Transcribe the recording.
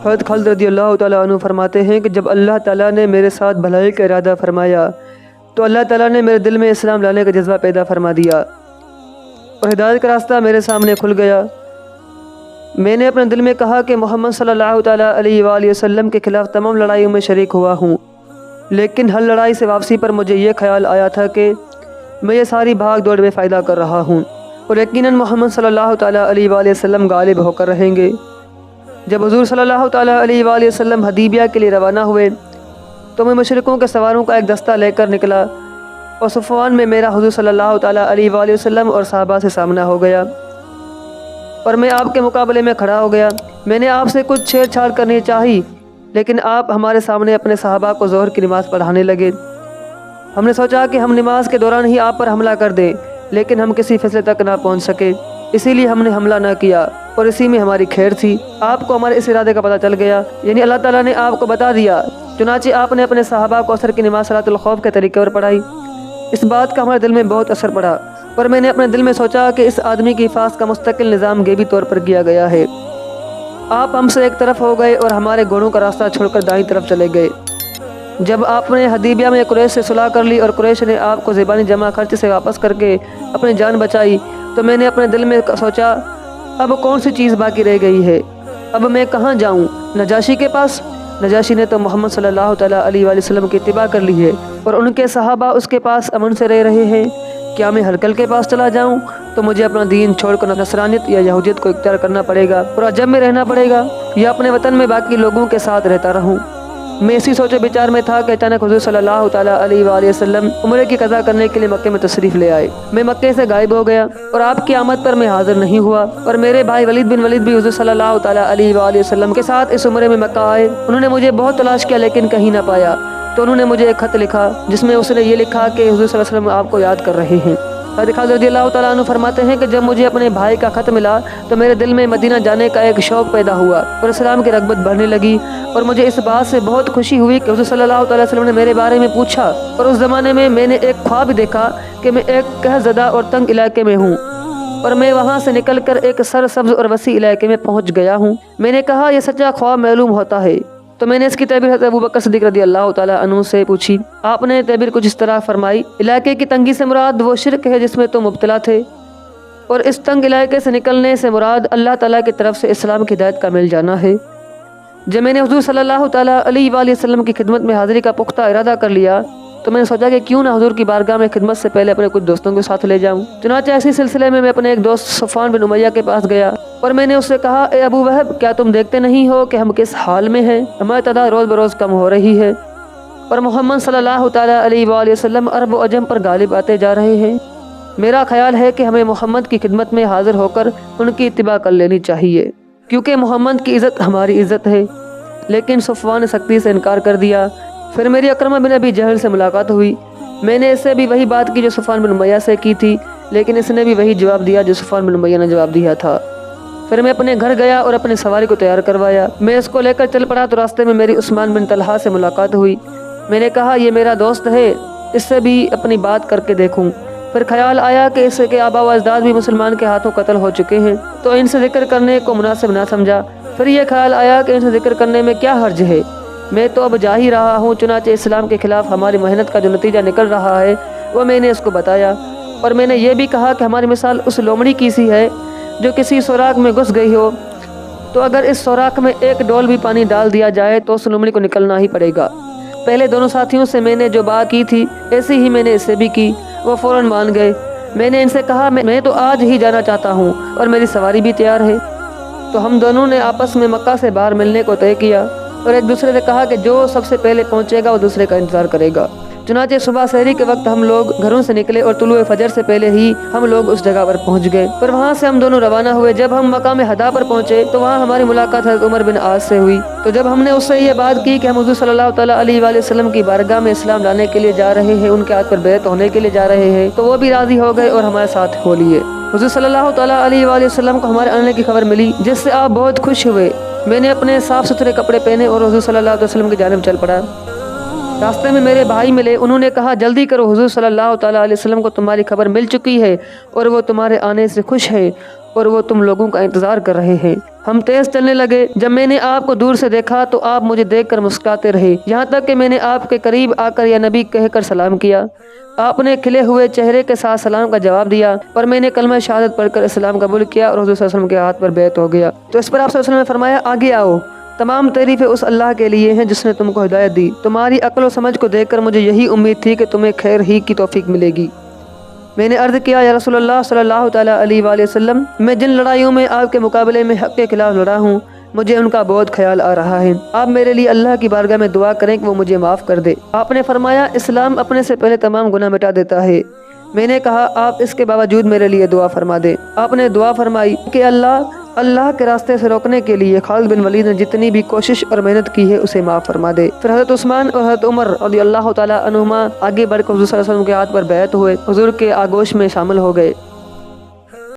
حضرت خالد رضی اللہ تعالیٰ عنہ فرماتے ہیں کہ جب اللہ تعالیٰ نے میرے ساتھ بھلائی کا ارادہ فرمایا تو اللہ تعالیٰ نے میرے دل میں اسلام لانے کا جذبہ پیدا فرما دیا اور ہدایت کا راستہ میرے سامنے کھل گیا۔ میں نے اپنے دل میں کہا کہ محمد صلی اللہ تعالیٰ علیہ وآلہ وسلم کے خلاف تمام لڑائیوں میں شریک ہوا ہوں، لیکن ہر لڑائی سے واپسی پر مجھے یہ خیال آیا تھا کہ میں یہ ساری بھاگ دوڑ میں فائدہ کر رہا ہوں اور یقیناً محمد صلی اللہ تعالیٰ علیہ وآلہ وسلم غالب ہو کر رہیں گے۔ جب حضور صلی اللہ تعالیٰ علیہ وآلہ وسلم حدیبیہ کے لیے روانہ ہوئے تو میں مشرکوں کے سواروں کا ایک دستہ لے کر نکلا اور صفوان میں میرا حضور صلی اللہ تعالیٰ علیہ وآلہ وسلم اور صحابہ سے سامنا ہو گیا اور میں آپ کے مقابلے میں کھڑا ہو گیا۔ میں نے آپ سے کچھ چھیڑ چھاڑ کرنی چاہی، لیکن آپ ہمارے سامنے اپنے صحابہ کو ظہر کی نماز پڑھانے لگے۔ ہم نے سوچا کہ ہم نماز کے دوران ہی آپ پر حملہ کر دیں، لیکن ہم کسی فیصلے تک نہ پہنچ سکے، اسی لیے ہم نے حملہ نہ کیا اور اسی میں ہماری خیر تھی۔ آپ کو ہمارے اس ارادے کا پتہ چل گیا، یعنی اللہ تعالیٰ نے آپ کو بتا دیا، چنانچہ آپ نے اپنے صحابہ کو عصر کی نماز صلاۃ الخوف کے طریقے پر پڑھائی۔ اس بات کا ہمارے دل میں بہت اثر پڑا اور میں نے اپنے دل میں سوچا کہ اس آدمی کی حفاظت کا مستقل نظام غیبی طور پر کیا گیا ہے۔ آپ ہم سے ایک طرف ہو گئے اور ہمارے گھوڑوں کا راستہ چھوڑ کر دائیں طرف چلے گئے۔ جب آپ نے حدیبیہ میں قریش سے صلح کر لی اور قریش نے آپ کو زبانی جمع خرچ سے واپس کر کے اپنی جان بچائی تو میں نے اپنے دل میں سوچا اب کون سی چیز باقی رہ گئی ہے، اب میں کہاں جاؤں؟ نجاشی کے پاس؟ نجاشی نے تو محمد صلی اللہ تعالیٰ علیہ وآلہ وسلم کی اتباع کر لی ہے اور ان کے صحابہ اس کے پاس امن سے رہ رہے ہیں۔ کیا میں ہرقل کے پاس چلا جاؤں تو مجھے اپنا دین چھوڑ کر نصرانیت یا یہودیت کو اختیار کرنا پڑے گا اور عجم میں رہنا پڑے گا، یا اپنے وطن میں باقی لوگوں کے ساتھ رہتا رہوں؟ میں اسی سوچ و بچار میں تھا کہ اچانک حضور صلی اللہ تعالیٰ علیہ وآلہ وسلم عمرے کی قضا کرنے کے لیے مکے میں تشریف لے آئے۔ میں مکے سے غائب ہو گیا اور آپ کی آمد پر میں حاضر نہیں ہوا، اور میرے بھائی ولید بن ولید بھی حضور صلی اللہ تعالیٰ علیہ وآلہ وسلم کے ساتھ اس عمرے میں مکہ آئے۔ انہوں نے مجھے بہت تلاش کیا لیکن کہیں نہ پایا، تو انہوں نے مجھے ایک خط لکھا جس میں اس نے یہ لکھا کہ حضور صلی اللہ علیہ وسلم آپ کو یاد کر رہے ہیں۔ حضرت خالد رضی اللہ تعالیٰ عنہ فرماتے ہیں کہ جب مجھے اپنے بھائی کا خط ملا تو میرے دل میں مدینہ جانے کا ایک شوق پیدا ہوا اور اسلام کی رغبت بڑھنے لگی، اور مجھے اس بات سے بہت خوشی ہوئی کہ حضور صلی اللہ تعالیٰ وسلم نے میرے بارے میں پوچھا، اور اس زمانے میں نے ایک خواب دیکھا کہ میں ایک قحط زدہ اور تنگ علاقے میں ہوں اور میں وہاں سے نکل کر ایک سرسبز اور وسیع علاقے میں پہنچ گیا ہوں۔ میں نے کہا یہ سچا خواب معلوم ہوتا ہے، تو میں نے اس کی تعبیر حضرت ابوبکر صدیق رضی اللہ تعالیٰ عنہ سے پوچھی۔ آپ نے تعبیر کچھ اس طرح فرمائی، علاقے کی تنگی سے مراد وہ شرک ہے جس میں تم مبتلا تھے، اور اس تنگ علاقے سے نکلنے سے مراد اللہ تعالیٰ کی طرف سے اسلام کی ہدایت کا مل جانا ہے۔ جب میں نے حضور صلی اللہ تعالیٰ علیہ وآلہ وسلم کی خدمت میں حاضری کا پختہ ارادہ کر لیا تو میں نے سوچا کہ کیوں نہ حضور کی بارگاہ میں خدمت سے پہلے اپنے کچھ دوستوں کے ساتھ لے جاؤں۔ چنانچہ اسی سلسلے میں اپنے ایک دوست صفوان بن امیہ کے پاس گیا اور میں نے اس سے کہا، اے ابو وہب، کیا تم دیکھتے نہیں ہو کہ ہم کس حال میں ہیں؟ ہماری تعداد روز بروز کم ہو رہی ہے اور محمد صلی اللہ تعالیٰ علیہ وآلہ وسلم عرب و عجم پر غالب آتے جا رہے ہیں۔ میرا خیال ہے کہ ہمیں محمد کی خدمت میں حاضر ہو کر ان کی اتباع کر لینی چاہیے، کیونکہ محمد کی عزت ہماری عزت ہے۔ لیکن صفوان نے سختی سے انکار کر دیا۔ پھر میری اکرمہ بن ابی جہل سے ملاقات ہوئی۔ میں نے اس سے بھی وہی بات کی جو صفوان بن امیہ سے کی تھی، لیکن اس نے بھی وہی جواب دیا جو صفوان بن امیہ نے جواب دیا تھا۔ پھر میں اپنے گھر گیا اور اپنی سواری کو تیار کروایا۔ میں اس کو لے کر چل پڑا تو راستے میں میری عثمان بن طلحہ سے ملاقات ہوئی۔ میں نے کہا یہ میرا دوست ہے، اس سے بھی اپنی بات کر کے دیکھوں۔ پھر خیال آیا کہ اس کے آبا و اجداد بھی مسلمان کے ہاتھوں قتل ہو چکے ہیں، تو ان سے ذکر کرنے کو مناسب نہ سمجھا۔ پھر یہ خیال آیا کہ ان سے ذکر کرنے میں کیا حرج ہے، میں تو اب جا ہی رہا ہوں۔ چنانچہ اسلام کے خلاف ہماری محنت کا جو نتیجہ نکل رہا ہے وہ میں نے اس کو بتایا، اور میں نے یہ بھی کہا کہ ہماری مثال اس لومڑی کی سی ہے جو کسی سوراخ میں گھس گئی ہو، تو اگر اس سوراخ میں ایک ڈول بھی پانی ڈال دیا جائے تو اس لومڑی کو نکلنا ہی پڑے گا۔ پہلے دونوں ساتھیوں سے میں نے جو بات کی تھی ایسی ہی میں نے اس سے بھی کی، وہ فوراً مان گئے۔ میں نے ان سے کہا میں تو آج ہی جانا چاہتا ہوں اور میری سواری بھی تیار ہے۔ تو ہم دونوں نے آپس میں مکہ سے باہر ملنے کو طے کیا اور ایک دوسرے سے کہا کہ جو سب سے پہلے پہنچے گا وہ دوسرے کا انتظار کرے گا۔ چنانچہ صبح سحری کے وقت ہم لوگ گھروں سے نکلے اور طلوع فجر سے پہلے ہی ہم لوگ اس جگہ پر پہنچ گئے۔ پھر وہاں سے ہم دونوں روانہ ہوئے۔ جب ہم مقام ہدا پر پہنچے تو وہاں ہماری ملاقات حضرت عمر بن عاص سے ہوئی۔ تو جب ہم نے اس سے یہ بات کی کہ ہم حضور صلی اللہ تعالیٰ علیہ وآلہ وسلم کی بارگاہ میں اسلام لانے کے لیے جا رہے ہیں، ان کے ہاتھ پر بیعت ہونے کے لیے جا رہے ہیں، تو وہ بھی راضی ہو گئے اور ہمارے ساتھ ہو لیے۔ حضور صلی اللہ تعالیٰ علیہ وآلہ وسلم کو ہمارے آنے کی خبر ملی جس سے آپ بہت خوش ہوئے۔ میں نے اپنے صاف ستھرے کپڑے پہنے اور حضور صلی اللہ علیہ وسلم کی جانب چل پڑا۔ راستے میں میرے بھائی ملے، انہوں نے کہا جلدی کرو، حضور صلی اللہ تعالیٰ علیہ وسلم کو تمہاری خبر مل چکی ہے اور وہ تمہارے آنے سے خوش ہے اور وہ تم لوگوں کا انتظار کر رہے ہیں۔ ہم تیز چلنے لگے۔ جب میں نے آپ کو دور سے دیکھا تو آپ مجھے دیکھ کر مسکراتے رہے، یہاں تک کہ میں نے آپ کے قریب آ کر یا نبی کہہ کر سلام کیا۔ آپ نے کھلے ہوئے چہرے کے ساتھ سلام کا جواب دیا، پر میں نے کلمہ شہادت پڑھ کر اسلام قبول کیا اور حضور صلی اللہ علیہ وسلم کے ہاتھ پر بیعت ہو گیا۔ تو اس پر آپ صلی اللہ علیہ وسلم نے فرمایا، آگے آؤ، تمام تعریفیں اس اللہ کے لیے ہیں جس نے تم کو ہدایت دی۔ تمہاری عقل و سمجھ کو دیکھ کر مجھے یہی امید تھی کہ تمہیں خیر ہی کی توفیق ملے گی۔ میں نے عرض کیا، یا رسول اللہ صلی اللہ تعالیٰ علیہ وآلہ وسلم، میں جن لڑائیوں میں آپ کے مقابلے میں حق کے خلاف لڑا ہوں مجھے ان کا بہت خیال آ رہا ہے۔ آپ میرے لیے اللہ کی بارگاہ میں دعا کریں کہ وہ مجھے معاف کر دے۔ آپ نے فرمایا، اسلام اپنے سے پہلے تمام گناہ مٹا دیتا ہے۔ میں نے کہا، آپ اس کے باوجود میرے لیے دعا فرما دیں۔ آپ نے دعا فرمائی کہ اللہ کے راستے سے روکنے کے لیے خالد بن ولید نے جتنی بھی کوشش اور محنت کی ہے اسے معاف فرما دے۔ پھر حضرت عثمان اور حضرت عمر رضی اللہ تعالیٰ عنہما آگے بڑھ کر حضور صلی اللہ علیہ وسلم کے ہاتھ پر بیعت ہوئے، حضور کے آغوش میں شامل ہو گئے۔